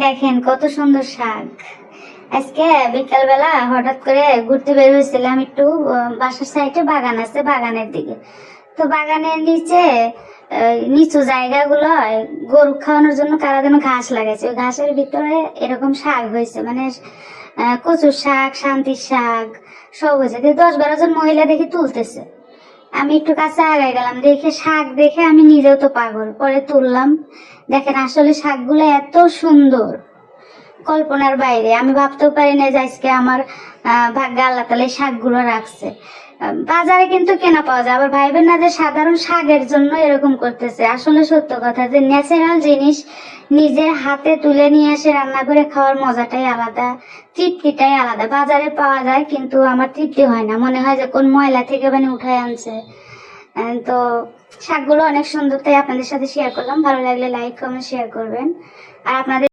দেখেন কত সুন্দর শাক। আজকে বিকাল বেলা হঠাৎ করে ঘুরতে বের হয়েছিলাম একটু, বাসার সাইডে বাগান আছে, বাগানের দিকে। তো বাগানের নিচে নিচু জায়গাগুলো গরু খাওয়ানোর জন্য কারা যেন ঘাস লাগাইছে, ওই ঘাসের ভিতরে এরকম শাক হয়েছে, মানে কচুর শাক, শান্তির শাক সব হয়েছে। 10-12 জন মহিলা দেখি তুলতেছে। আমি একটু কাছে আগায় গেলাম, দেখে শাক দেখে আমি নিজেও তো পাগল, পরে তুললাম। দেখেন আসলে শাকগুলো এত সুন্দর, কল্পনার বাইরে। আমি ভাবতেও পারি না যে আজকে আমার ভাগ্যে আল্লাহ তাআলা এই শাকগুলো রাখছে। বাজারে কিন্তু কেনা পাওয়া যায়, আবার ভাইবেন না যে সাধারণ শাকের জন্য এরকম করতেছে। আসলে সত্য কথা যে ন্যাচারাল জিনিস নিজের হাতে তুলে নিয়ে এসে রান্না করে খাওয়ার মজাটাই আলাদা, তৃপ্তিটাই আলাদা। বাজারে পাওয়া যায় কিন্তু আমার তৃপ্তি হয় না, মনে হয় যে কোন ময়লা থেকে মানে উঠায় আনছে। তো শাকগুলো অনেক সুন্দর, তাই আপনাদের সাথে শেয়ার করলাম। ভালো লাগলে লাইক, কমেন্ট, শেয়ার করবেন। আর আপনাদের